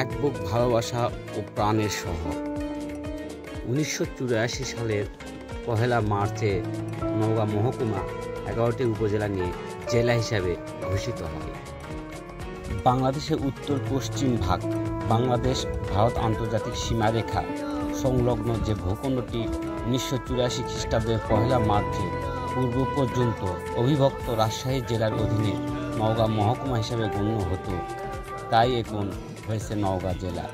এক বুক ভালোবাসা ও প্রাণের শহর। ১৯৮৪ সালের ১ মার্চে নওগাঁ মহকুমা ১১টি উপজেলা নিয়ে জেলা হিসাবে ঘোষিত হয়। বাংলাদেশের উত্তর পশ্চিম ভাগ বাংলাদেশ ভারত আন্তর্জাতিক সীমারেখা সংলগ্ন যে ভূখণ্ডটি ১৯৮৪ খ্রিস্টাব্দের ১ মার্চে পূর্ব পর্যন্ত অবিভক্ত রাজশাহী জেলার অধীনে নওগাঁ মহকুমা হিসাবে গণ্য হতো, তাই এখন হয়েছে নওগাঁ জেলা।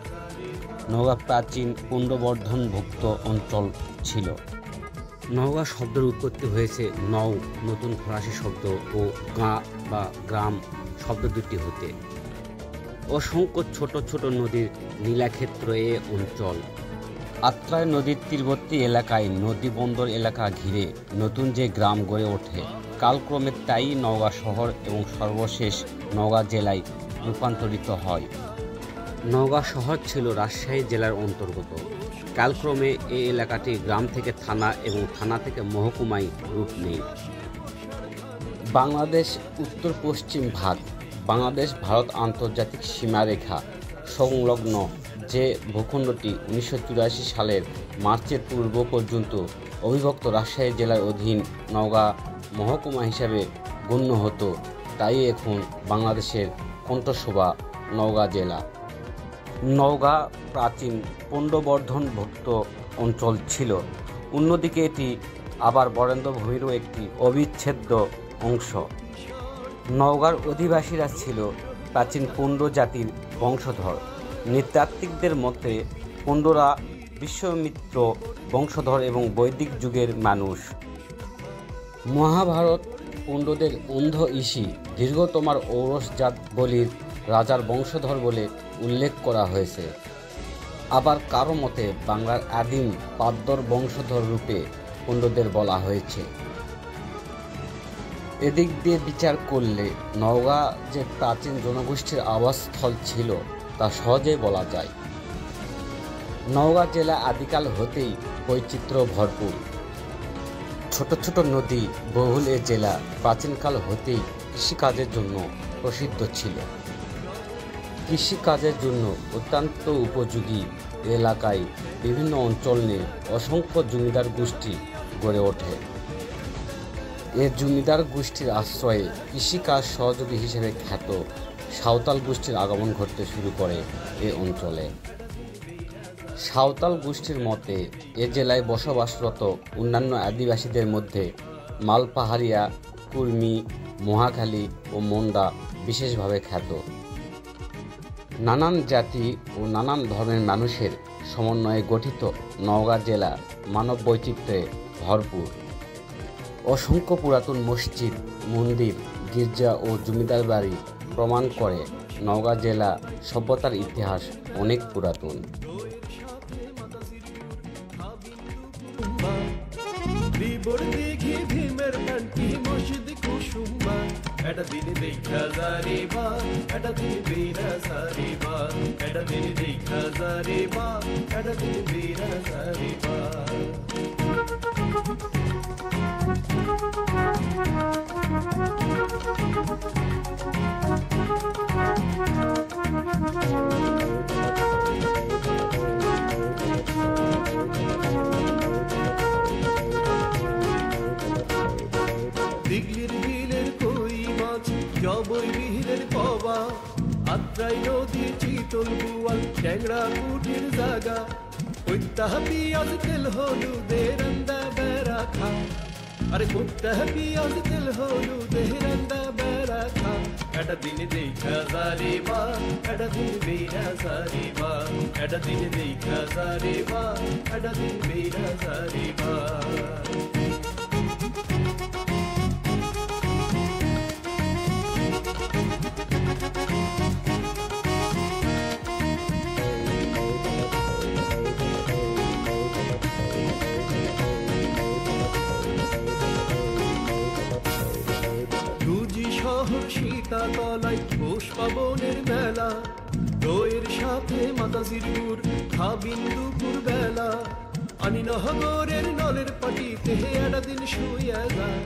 নওগাঁ প্রাচীন পুণ্ড্রবর্ধনভুক্ত অঞ্চল ছিল। নওগাঁ শব্দের উৎপত্তি হয়েছে নও নতুন ফরাসি শব্দ ও গাঁ বা গ্রাম শব্দ দুটি হতে। অসংখ্য ছোট ছোট নদীর নীলাক্ষেত্র এ অঞ্চল। আত্রাই নদীর তীরবর্তী এলাকায় নদী বন্দর এলাকা ঘিরে নতুন যে গ্রাম গড়ে ওঠে, কালক্রমে তাই নওগাঁ শহর এবং সর্বশেষ নওগাঁ জেলায় রূপান্তরিত হয়। নওগাঁ শহর ছিল রাজশাহী জেলার অন্তর্গত। কালক্রমে এই এলাকাটি গ্রাম থেকে থানা এবং থানা থেকে মহকুমায় রূপ নেয়। বাংলাদেশ উত্তর পশ্চিম ভাগ বাংলাদেশ ভারত আন্তর্জাতিক সীমারেখা সংলগ্ন যে ভূখণ্ডটি ১৯৮৪ সালের মার্চের পূর্ব পর্যন্ত অবিভক্ত রাজশাহী জেলার অধীন নওগাঁ মহকুমা হিসাবে গণ্য হতো, তাই এখন বাংলাদেশের কণ্ঠশোভা নওগাঁ জেলা। নওগাঁ প্রাচীন পুণ্ড্রবর্ধনভুক্ত অঞ্চল ছিল। অন্যদিকে এটি আবার বরেন্দ্রভূমিরও একটি অবিচ্ছেদ্য অংশ। নওগাঁর অধিবাসীরা ছিল প্রাচীন পুণ্ড্র জাতির বংশধর। নৃতাত্ত্বিকদের মতে পুণ্ড্ররা বিশ্বমিত্র বংশধর এবং বৈদিক যুগের মানুষ। মহাভারত পুণ্ড্রদের অন্ধ ঋষি দীর্ঘতমার ঔরসজাত বলির রাজার বংশধর বলে উল্লেখ করা হয়েছে। আবার কারো মতে বাংলার আদিম পাদ্মর বংশধর রূপে পুণ্ড্রদের বলা হয়েছে। এদিক দিয়ে বিচার করলে নওগাঁ যে প্রাচীন জনগোষ্ঠীর আবাসস্থল ছিল তা সহজেই বলা যায়। নওগাঁ জেলা আদিকাল হতেই বৈচিত্র্য ভরপুর। ছোট ছোট নদী বহুল এ জেলা প্রাচীনকাল হতেই কৃষিকাজের জন্য প্রসিদ্ধ ছিল। কৃষিকাজের জন্য অত্যন্ত উপযোগী এলাকায় বিভিন্ন অঞ্চল নিয়ে অসংখ্য জমিদার গোষ্ঠী গড়ে ওঠে। এ জমিদার গোষ্ঠীর আশ্রয়ে কৃষিকাজ সহযোগী হিসেবে খ্যাত সাঁওতাল গোষ্ঠীর আগমন ঘটতে শুরু করে এ অঞ্চলে। সাঁওতাল গোষ্ঠীর মতে এ জেলায় বসবাসরত অন্যান্য আদিবাসীদের মধ্যে মালপাহাড়িয়া, কুর্মি, মহাখালী ও মুন্ডা বিশেষভাবে খ্যাত। নানান জাতি ও নানান ধর্মের মানুষের সমন্বয়ে গঠিত নওগাঁ জেলা মানব বৈচিত্র্যে ভরপুর। অসংখ্য পুরাতন মসজিদ, মন্দির, গির্জা ও জমিদার বাড়ি প্রমাণ করে নওগাঁ জেলা সভ্যতার ইতিহাস অনেক পুরাতন। দিগলির বিলের কই মাছ, জবই বিহিরের কবা, আত্রাই নদীর চিতল বুয়াল, ট্যাংরা কুটির জাগা, কইতা পিঁয়াজ তেল হলুদের রান্দা বেড়া খা, আরে কইতা পিঁয়াজ তেল হলুদের রান্দা বেড়া খা, এটা দিন দেখা যারে বা, এটা দিন বেড়া যারে বা, এটা দিন দেখা যারে বা, এটা দিন বেড়া যারে বা। সীতাতলায় পৌষ পাবনের মেলা, দইয়ের সাথে মাতাজির গুড় খাবিন দুপুর বেলা, আনি নহগরের নলের পাটিতে একটা দিন শুয়ে যায়।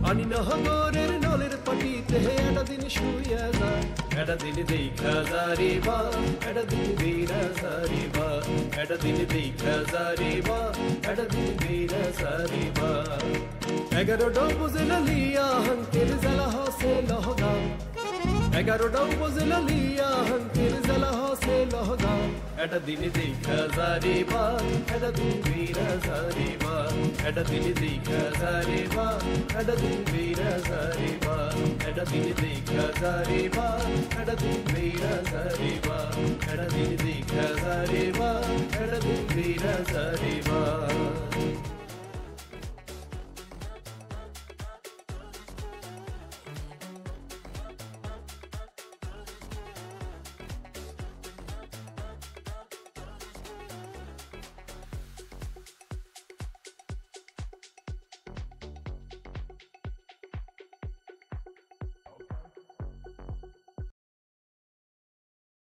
আনি নহগরের নলের পাটিতে একটা দিন শুইয়া যায় একটা দিন দেখা যারে বা একটা দিন বেরা যারে বা একটা দিন দেখা যারে বা একটা দিন বেরা যারে বা 11টা উপজেলা লিয়া হাঙ্কের জেলা হসে লহগা 11টা উপজেলা লিয়া হাঙ্কের জেলা হসে লহগা একটা দিন দেখা যারে বা একটা দিন বেরা যারে বা একটা দিন দেখা যারে বা একটা দিন বেরা যারে বা একটা দিন দেখা যারে বা একটা দিন বেরা যারে